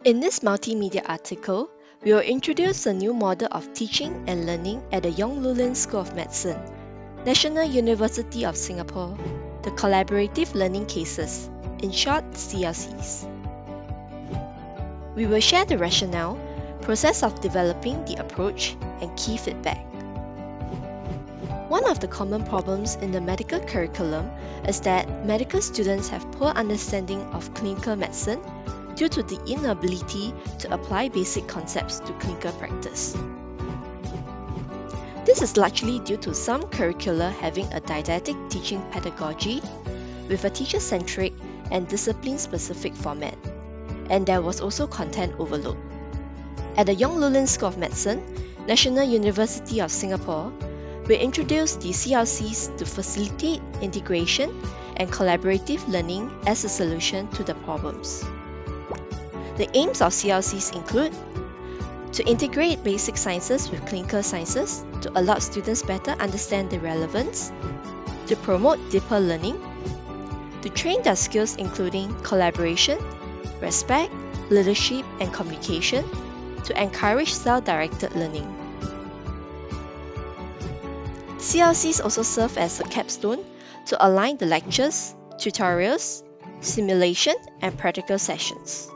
In this multimedia article, we will introduce a new model of teaching and learning at the Yong Loo School of Medicine, National University of Singapore, the Collaborative Learning Cases, in short CLCs. We will share the rationale, process of developing the approach, and key feedback. One of the common problems in the medical curriculum is that medical students have poor understanding of clinical medicine due to the inability to apply basic concepts to clinical practice. This is largely due to some curricula having a didactic teaching pedagogy with a teacher-centric and discipline-specific format, and there was also content overload. At the Yong Loo School of Medicine, National University of Singapore, we introduced the CLCs to facilitate integration and collaborative learning as a solution to the problems. The aims of CLCs include to integrate basic sciences with clinical sciences to allow students better understand the relevance, to promote deeper learning, to train their skills including collaboration, respect, leadership, and communication, to encourage self-directed learning. CLCs also serve as a capstone to align the lectures, tutorials, simulation, and practical sessions.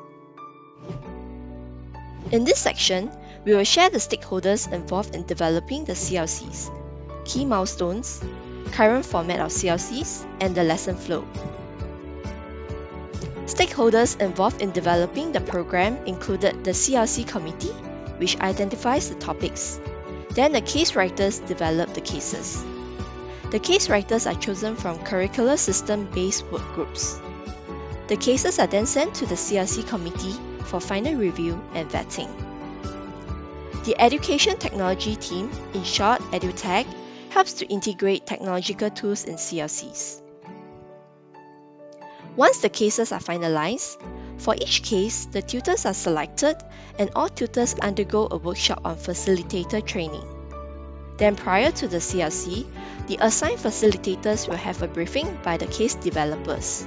In this section, we will share the stakeholders involved in developing the CLCs, key milestones, current format of CLCs, and the lesson flow. Stakeholders involved in developing the program included the CLC committee, which identifies the topics. Then the case writers develop the cases. The case writers are chosen from curricular system-based work groups. The cases are then sent to the CLC committee for final review and vetting. The Education Technology team, in short EduTech, helps to integrate technological tools in CLCs. Once the cases are finalized, for each case, the tutors are selected and all tutors undergo a workshop on facilitator training. Then prior to the CLC, the assigned facilitators will have a briefing by the case developers.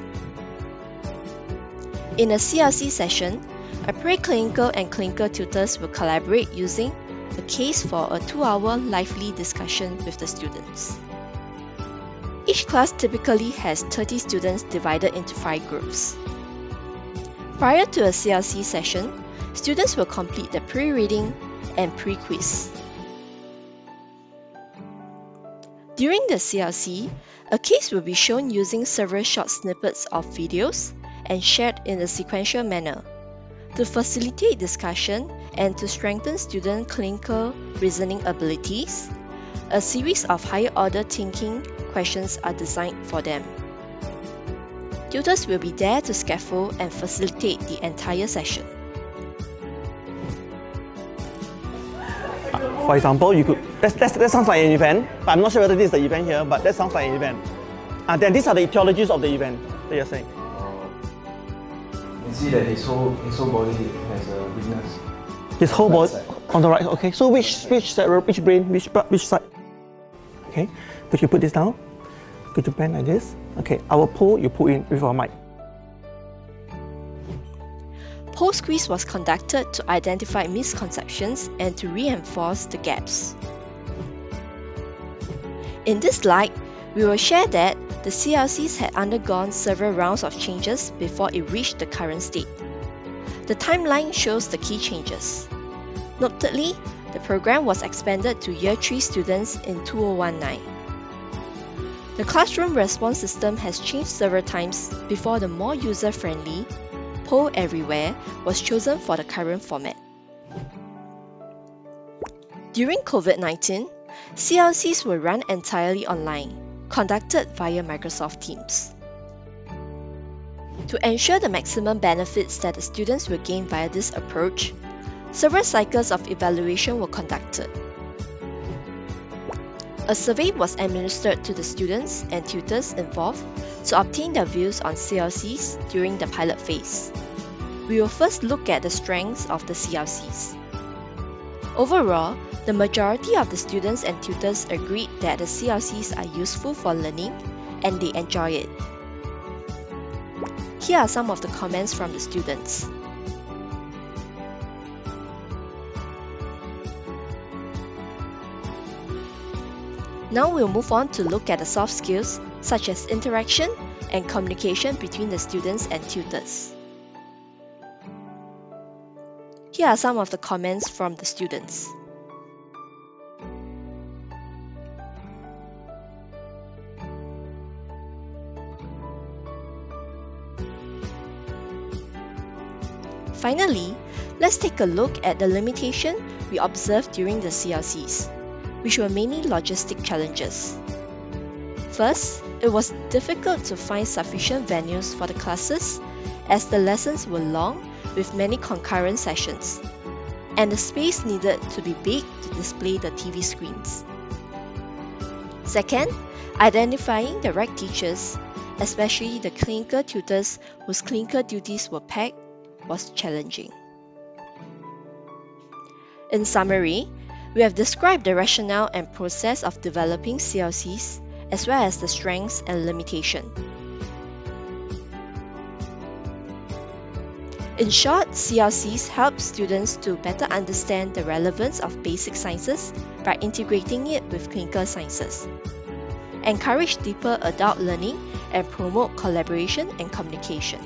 In a CLC session, a preclinical and clinical tutors will collaborate using a case for a 2-hour lively discussion with the students. Each class typically has 30 students divided into 5 groups. Prior to a CLC session, students will complete the pre-reading and pre-quiz. During the CLC, a case will be shown using several short snippets of videos and shared in a sequential manner to facilitate discussion and to strengthen student clinical reasoning abilities. A series of higher-order thinking questions are designed for them. Tutors will be there to scaffold and facilitate the entire session. For example, you could that sounds like an event, but I'm not sure whether this is the event here, but that sounds like an event. Then these are the etiologies of the event that you're saying. You see that his whole body has a weakness. His whole body Side. on the right. Okay. So which brain, which side? Okay. Could you put this down? Could you bend like this? Okay. I will pull. You pull in with our mic. Post-quiz was conducted to identify misconceptions and to reinforce the gaps. In this slide, we will share that the CLCs had undergone several rounds of changes before it reached the current state. The timeline shows the key changes. Notably, the program was expanded to Year 3 students in 2019. The classroom response system has changed several times before the more user-friendly Poll Everywhere was chosen for the current format. During COVID-19, CLCs were run entirely online, conducted via Microsoft Teams. To ensure the maximum benefits that the students will gain via this approach, several cycles of evaluation were conducted. A survey was administered to the students and tutors involved to obtain their views on CLCs during the pilot phase. We will first look at the strengths of the CLCs. Overall, the majority of the students and tutors agreed that the CLCs are useful for learning and they enjoy it. Here are some of the comments from the students. Now we'll move on to look at the soft skills such as interaction and communication between the students and tutors. Here are some of the comments from the students. Finally, let's take a look at the limitation we observed during the CLCs, which were mainly logistic challenges. First, it was difficult to find sufficient venues for the classes as the lessons were long with many concurrent sessions, and the space needed to be big to display the TV screens. Second, identifying the right teachers, especially the clinical tutors whose clinical duties were packed, was challenging. In summary, we have described the rationale and process of developing CLCs as well as the strengths and limitations. In short, CLCs help students to better understand the relevance of basic sciences by integrating it with clinical sciences, encourage deeper adult learning, and promote collaboration and communication.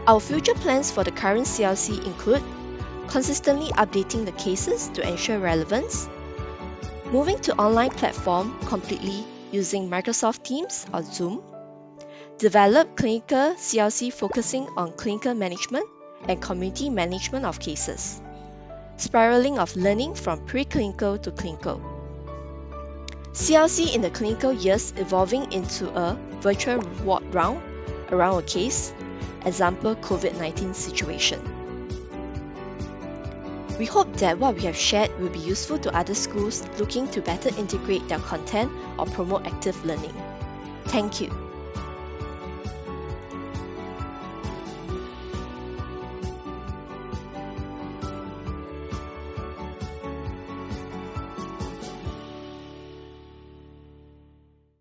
Our future plans for the current CLC include consistently updating the cases to ensure relevance, moving to online platform completely using Microsoft Teams or Zoom, develop clinical CLC focusing on clinical management and community management of cases, spiraling of learning from preclinical to clinical, CLC in the clinical years evolving into a virtual ward round around a case, example COVID-19 situation. We hope that what we have shared will be useful to other schools looking to better integrate their content or promote active learning. Thank you.